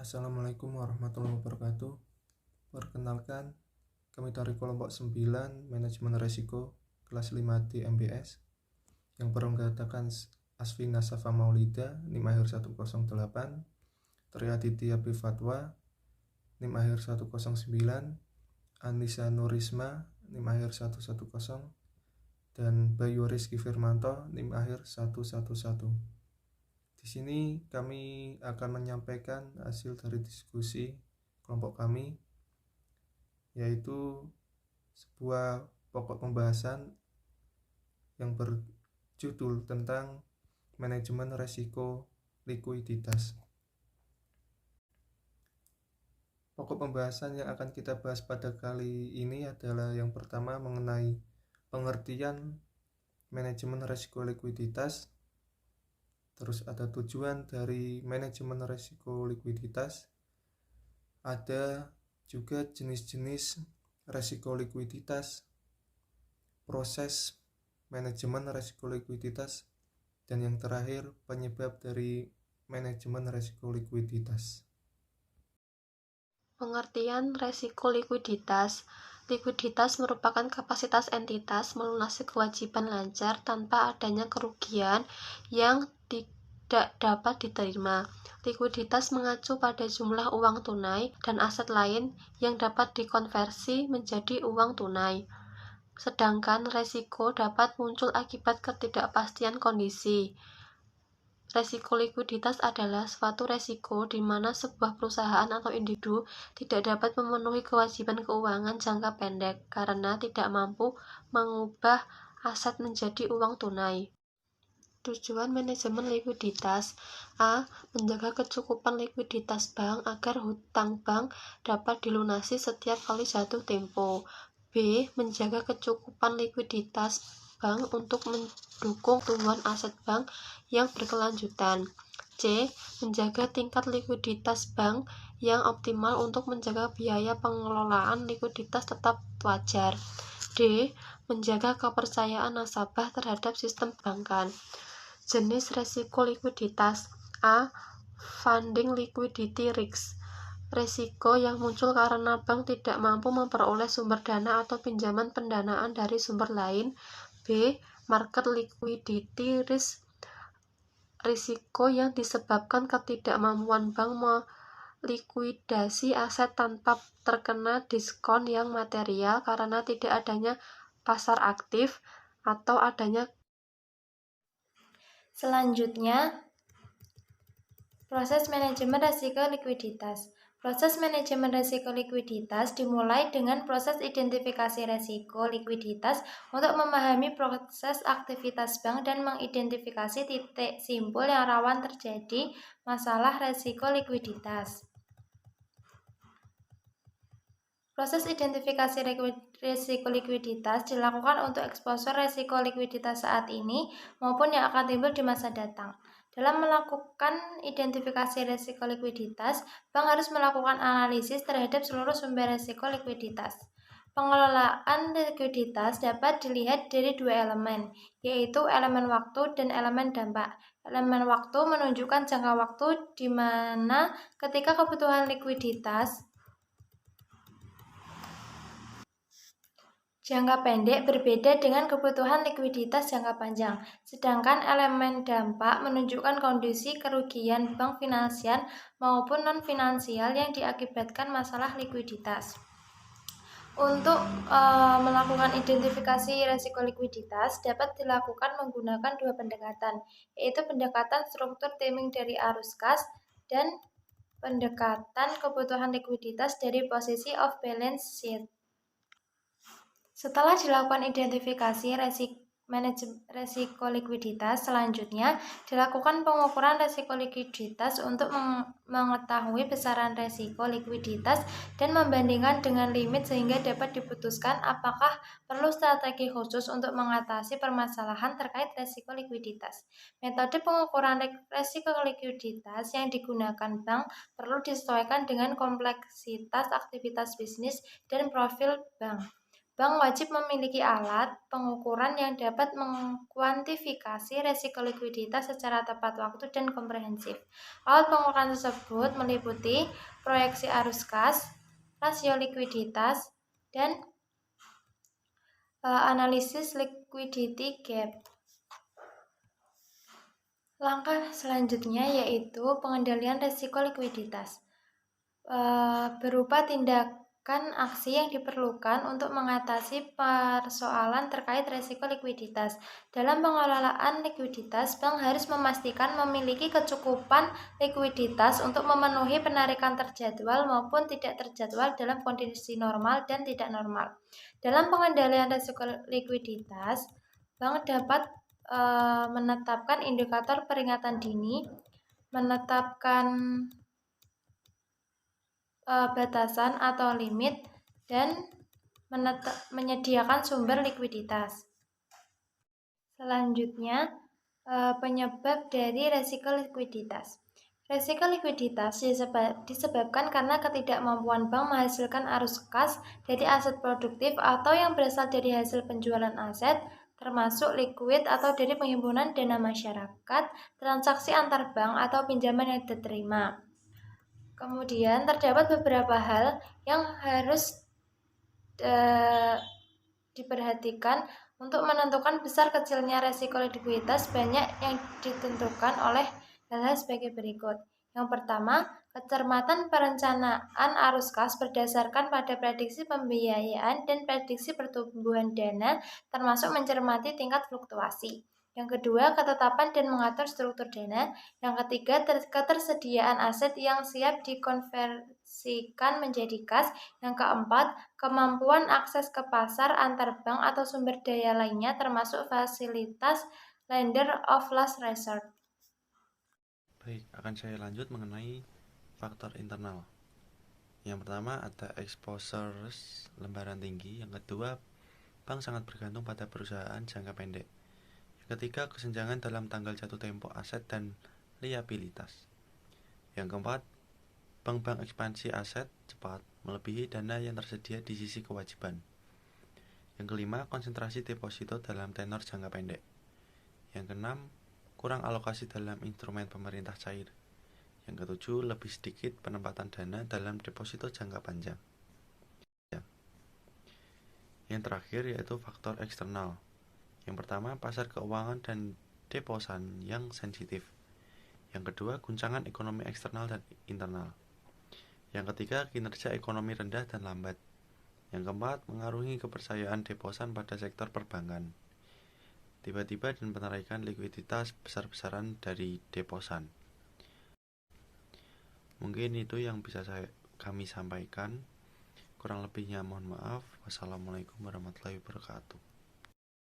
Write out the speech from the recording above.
Assalamualaikum warahmatullahi wabarakatuh. Perkenalkan, kami dari kelompok 9 Manajemen Resiko kelas 5D MBS yang beranggotakan Asfina Safa Maulida NIM akhir 108, Triaditya Bifatwa NIM akhir 109, Anissa Nurisma NIM akhir 110, dan Bayu Rizky Firmanto NIM akhir 111. Di sini kami akan menyampaikan hasil dari diskusi kelompok kami, yaitu sebuah pokok pembahasan yang berjudul tentang manajemen resiko likuiditas. Pokok pembahasan yang akan kita bahas pada kali ini adalah yang pertama mengenai pengertian manajemen resiko likuiditas. Terus ada tujuan dari manajemen resiko likuiditas. Ada juga jenis-jenis resiko likuiditas, proses manajemen resiko likuiditas, dan yang terakhir penyebab dari manajemen resiko likuiditas. Pengertian resiko likuiditas. Likuiditas merupakan kapasitas entitas melunasi kewajiban lancar tanpa adanya kerugian yang tidak dapat diterima. Likuiditas mengacu pada jumlah uang tunai dan aset lain yang dapat dikonversi menjadi uang tunai. Sedangkan resiko dapat muncul akibat ketidakpastian kondisi. Resiko likuiditas adalah suatu resiko di mana sebuah perusahaan atau individu tidak dapat memenuhi kewajiban keuangan jangka pendek karena tidak mampu mengubah aset menjadi uang tunai. Tujuan manajemen likuiditas: A. Menjaga kecukupan likuiditas bank agar hutang bank dapat dilunasi setiap kali jatuh tempo. B. Menjaga kecukupan likuiditas bank untuk mendukung tumbuhan aset bank yang berkelanjutan. C. Menjaga tingkat likuiditas bank yang optimal untuk menjaga biaya pengelolaan likuiditas tetap wajar. D. Menjaga kepercayaan nasabah terhadap sistem perbankan. Jenis resiko likuiditas: A. Funding liquidity risk. Resiko yang muncul karena bank tidak mampu memperoleh sumber dana atau pinjaman pendanaan dari sumber lain. B. Market liquidity risk. Risiko yang disebabkan ketidakmampuan bank melikuidasi aset tanpa terkena diskon yang material karena tidak adanya pasar aktif atau adanya. Selanjutnya, proses manajemen risiko likuiditas. Proses manajemen risiko likuiditas dimulai dengan proses identifikasi risiko likuiditas untuk memahami proses aktivitas bank dan mengidentifikasi titik simpul yang rawan terjadi masalah risiko likuiditas. Proses identifikasi risiko likuiditas dilakukan untuk eksposur risiko likuiditas saat ini maupun yang akan timbul di masa datang. Dalam melakukan identifikasi risiko likuiditas, bank harus melakukan analisis terhadap seluruh sumber risiko likuiditas. Pengelolaan likuiditas dapat dilihat dari dua elemen, yaitu elemen waktu dan elemen dampak. Elemen waktu menunjukkan jangka waktu di mana ketika kebutuhan likuiditas jangka pendek berbeda dengan kebutuhan likuiditas jangka panjang, sedangkan elemen dampak menunjukkan kondisi kerugian bank finansial maupun non-finansial yang diakibatkan masalah likuiditas. Untuk melakukan identifikasi risiko likuiditas dapat dilakukan menggunakan dua pendekatan, yaitu pendekatan struktur timing dari arus kas dan pendekatan kebutuhan likuiditas dari posisi off balance sheet. Setelah dilakukan identifikasi resiko likuiditas, selanjutnya dilakukan pengukuran resiko likuiditas untuk mengetahui besaran resiko likuiditas dan membandingkan dengan limit sehingga dapat diputuskan apakah perlu strategi khusus untuk mengatasi permasalahan terkait resiko likuiditas. Metode pengukuran resiko likuiditas yang digunakan bank perlu disesuaikan dengan kompleksitas aktivitas bisnis dan profil bank. bank wajib memiliki alat pengukuran yang dapat mengkuantifikasi resiko likuiditas secara tepat waktu dan komprehensif. Alat pengukuran tersebut meliputi proyeksi arus kas, rasio likuiditas, dan analisis liquidity gap. Langkah selanjutnya yaitu pengendalian risiko likuiditas, berupa tindakan aksi yang diperlukan untuk mengatasi persoalan terkait risiko likuiditas. Dalam pengelolaan likuiditas, bank harus memastikan memiliki kecukupan likuiditas untuk memenuhi penarikan terjadwal maupun tidak terjadwal dalam kondisi normal dan tidak normal. Dalam pengendalian risiko likuiditas, bank dapat menetapkan indikator peringatan dini, menetapkan batasan atau limit, dan menyediakan sumber likuiditas. Selanjutnya, penyebab dari resiko likuiditas. Resiko likuiditas disebabkan karena ketidakmampuan bank menghasilkan arus kas dari aset produktif atau yang berasal dari hasil penjualan aset, termasuk likuid atau dari penghimpunan dana masyarakat, transaksi antar bank atau pinjaman yang diterima. Kemudian terdapat beberapa hal yang harus diperhatikan untuk menentukan besar kecilnya resiko likuiditas. Banyak yang ditentukan oleh hal-hal sebagai berikut. Yang pertama, kecermatan perencanaan arus kas berdasarkan pada prediksi pembiayaan dan prediksi pertumbuhan dana, termasuk mencermati tingkat fluktuasi. Yang kedua, ketetapan dan mengatur struktur dana. Yang ketiga, ketersediaan aset yang siap dikonversikan menjadi kas. Yang keempat, kemampuan akses ke pasar antar bank atau sumber daya lainnya, termasuk fasilitas lender of last resort. Baik, akan saya lanjut mengenai faktor internal. Yang pertama ada exposures lembaran tinggi. Yang kedua, bank sangat bergantung pada perusahaan jangka pendek. Yang ketiga, kesenjangan dalam tanggal jatuh tempo aset dan liabilitas. Yang keempat, bank-bank ekspansi aset cepat melebihi dana yang tersedia di sisi kewajiban. Yang kelima, konsentrasi deposito dalam tenor jangka pendek. Yang keenam, kurang alokasi dalam instrumen pemerintah cair. Yang ketujuh, lebih sedikit penempatan dana dalam deposito jangka panjang. Yang terakhir yaitu faktor eksternal. Yang pertama, pasar keuangan dan deposan yang sensitif. Yang kedua, guncangan ekonomi eksternal dan internal. Yang ketiga, kinerja ekonomi rendah dan lambat. Yang keempat, mengaruhi kepercayaan deposan pada sektor perbankan. Tiba-tiba dan penarikan likuiditas besar-besaran dari deposan. Mungkin itu yang bisa kami sampaikan. Kurang lebihnya mohon maaf. Wassalamualaikum warahmatullahi wabarakatuh.